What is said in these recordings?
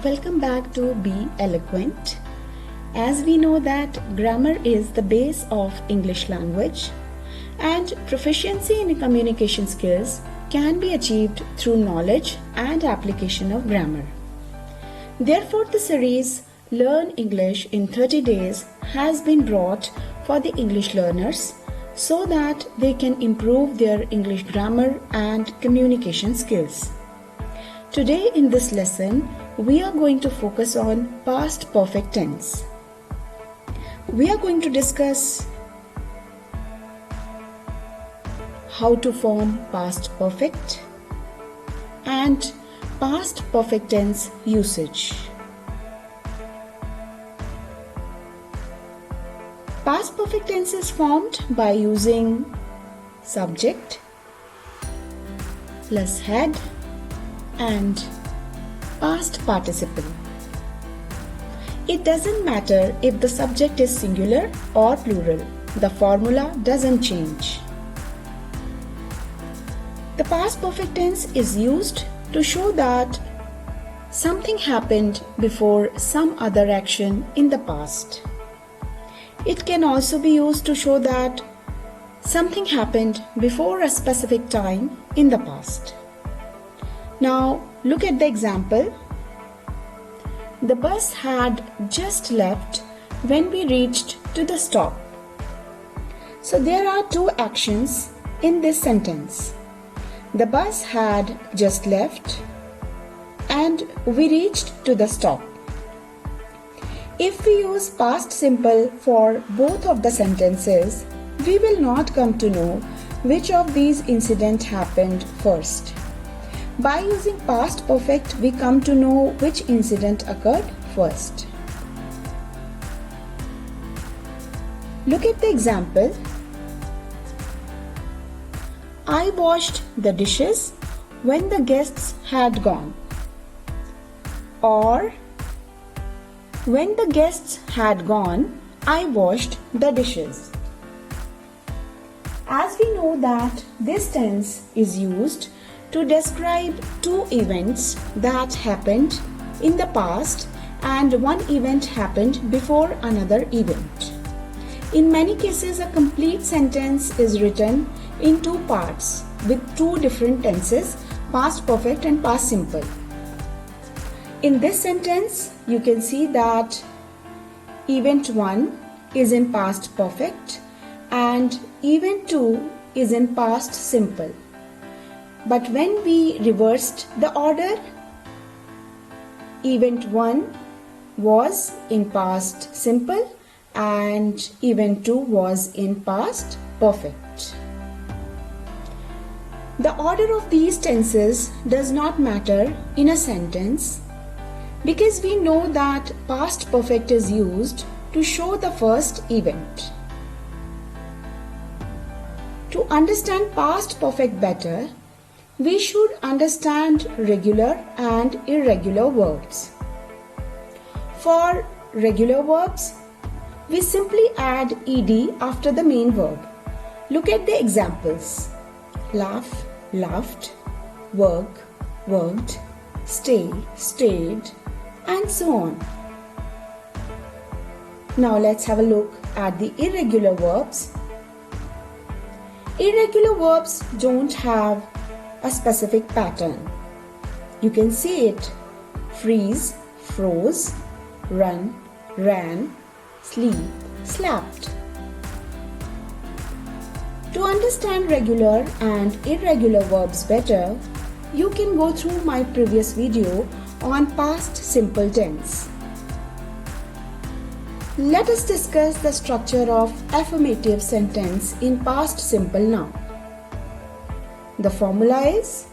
Welcome back to Be Eloquent. As we know that grammar is the base of English language and proficiency in communication skills can be achieved through knowledge and application of grammar. Therefore, the series Learn English in 30 Days has been brought for the English learners so that they can improve their English grammar and communication skills. Today in this lesson, we are going to focus on past perfect tense. We are going to discuss how to form past perfect and past perfect tense usage. Past perfect tense is formed by using subject plus had and past participle. It doesn't matter if the subject is singular or plural. The formula doesn't change. The past perfect tense is used to show that something happened before some other action in the past. It can also be used to show that something happened before a specific time in the past. Now, look at the example. The bus had just left when we reached to the stop. So there are two actions in this sentence. The bus had just left and we reached to the stop. If we use past simple for both of the sentences, we will not come to know which of these incidents happened first. By using past perfect, we come to know which incident occurred first. Look at the example. I washed the dishes when the guests had gone. Or, when the guests had gone, I washed the dishes. As we know that this tense is used to describe two events that happened in the past and one event happened before another event. In many cases, a complete sentence is written in two parts with two different tenses, past perfect and past simple. In this sentence, you can see that event 1 is in past perfect and event 2 is in past simple. But when we reversed the order, event 1 was in past simple and event 2 was in past perfect. The order of these tenses does not matter in a sentence because we know that past perfect is used to show the first event. To understand past perfect better, we should understand regular and irregular verbs. For regular verbs, we simply add ed after the main verb. Look at the examples. Laugh, laughed, work, worked, stay, stayed, and so on. Now let's have a look at the irregular verbs. Irregular verbs don't have a specific pattern. You can see it: freeze, froze, run, ran, sleep, slapped. To understand regular and irregular verbs better, you can go through my previous video on past simple tense. Let us discuss the structure of affirmative sentence in past simple now. The formula is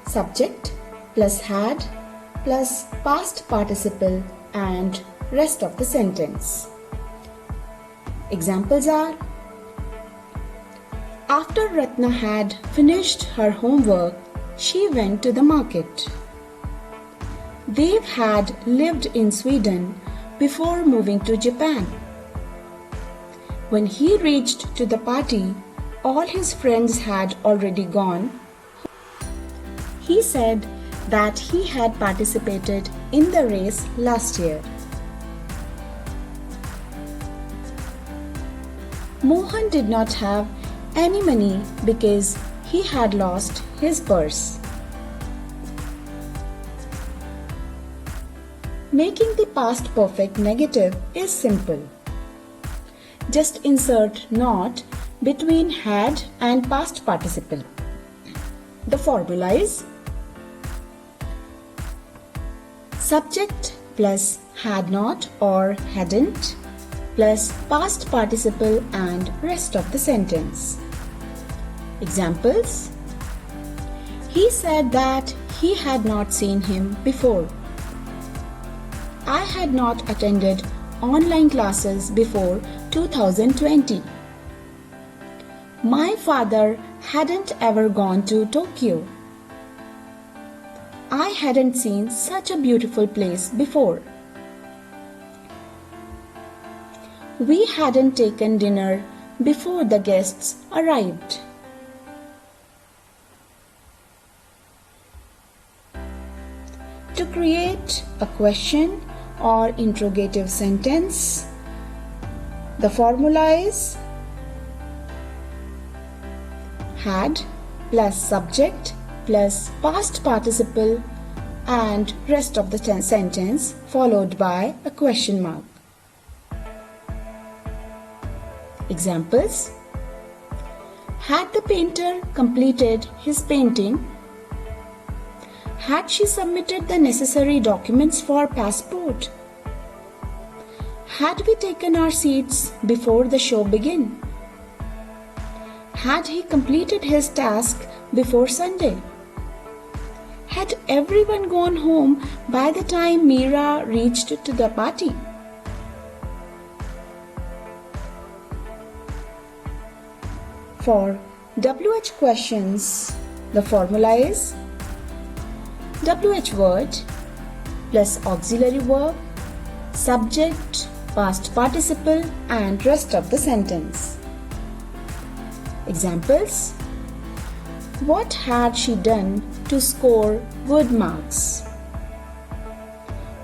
subject plus had plus past participle and rest of the sentence. Examples are: after Ratna had finished her homework, she went to the market. Dev had lived in Sweden before moving to Japan. When he reached to the party, all his friends had already gone. He said that he had participated in the race last year. Mohan did not have any money because he had lost his purse. Making the past perfect negative is simple. Just insert not between had and past participle. The formula is subject plus had not or hadn't plus past participle and rest of the sentence. Examples: he said that he had not seen him before. I had not attended online classes before 2020. My father hadn't ever gone to Tokyo. I hadn't seen such a beautiful place before. We hadn't taken dinner before the guests arrived. To create a question or interrogative sentence, the formula is had plus subject plus past participle and rest of the sentence followed by a question mark. Examples: had the painter completed his painting? Had she submitted the necessary documents for passport? Had we taken our seats before the show began? Had he completed his task before Sunday? Had everyone gone home by the time Meera reached to the party? For WH questions, the formula is WH word plus auxiliary verb, subject, past participle and rest of the sentence. Examples: what had she done to score good marks?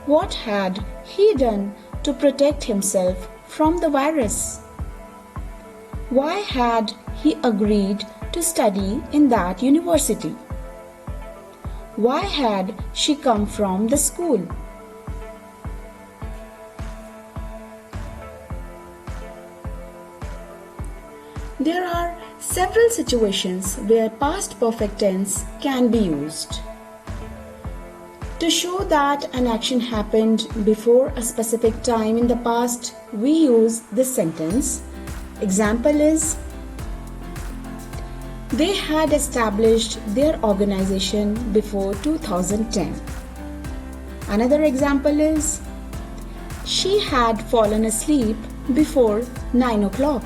What had he done to protect himself from the virus? Why had he agreed to study in that university? Why had she come from the school? There are several situations where past perfect tense can be used. To show that an action happened before a specific time in the past, we use this sentence. Example is: they had established their organization before 2010. Another example is: she had fallen asleep before 9 o'clock.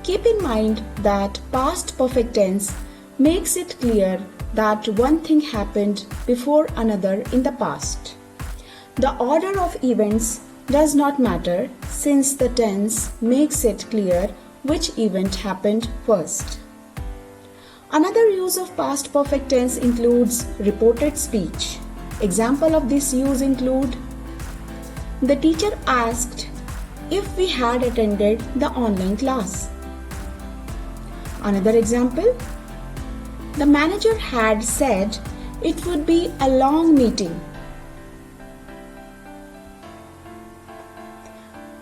Keep in mind that past perfect tense makes it clear that one thing happened before another in the past. The order of events does not matter since the tense makes it clear which event happened first. Another use of past perfect tense includes reported speech. Example of this use include: the teacher asked if we had attended the online class. Another example: the manager had said it would be a long meeting.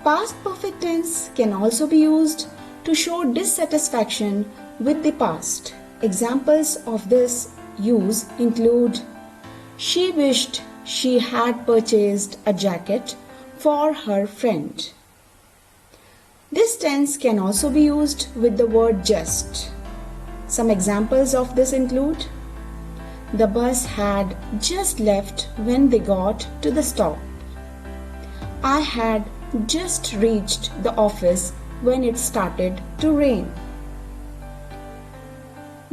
Past perfect tense can also be used to show dissatisfaction with the past. Examples of this use include: she wished she had purchased a jacket for her friend. This tense can also be used with the word just. Some examples of this include: the bus had just left when they got to the stop. I had just reached the office when it started to rain.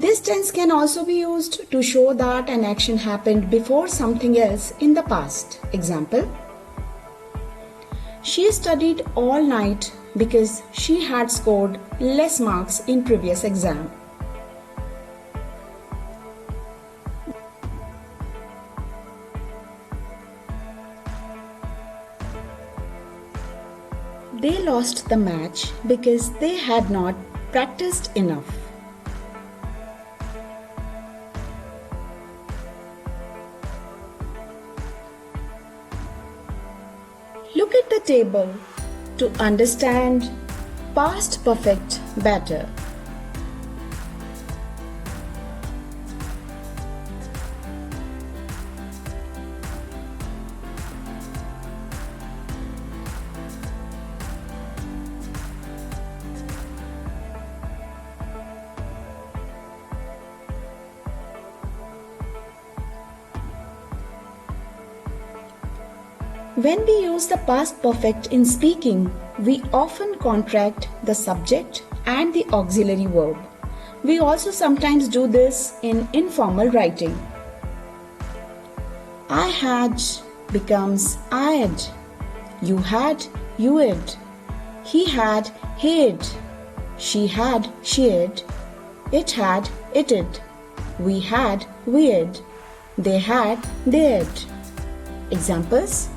This tense can also be used to show that an action happened before something else in the past. Example: she studied all night because she had scored less marks in previous exam. they lost the match because they had not practiced enough. Look at the table to understand past perfect better. When we use the past perfect in speaking, we often contract the subject and the auxiliary verb. We also sometimes do this in informal writing. I had becomes I'd. You had, you'd. He had, he'd. She had, she'd. It had, it'd. We had, we'd. They had, they'd. Examples: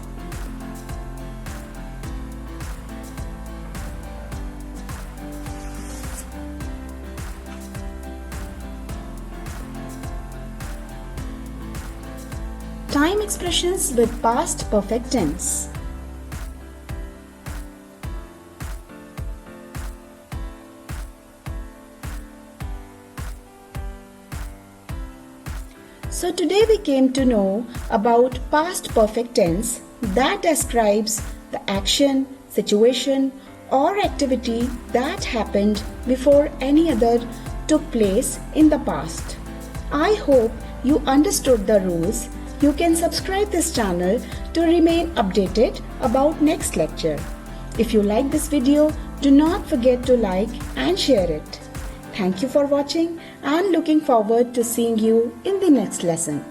time expressions with past perfect tense. So today we came to know about past perfect tense that describes the action, situation or activity that happened before any other took place in the past. I hope you understood the rules. You can subscribe this channel to remain updated about next lecture. If you like this video, do not forget to like and share it. Thank you for watching and looking forward to seeing you in the next lesson.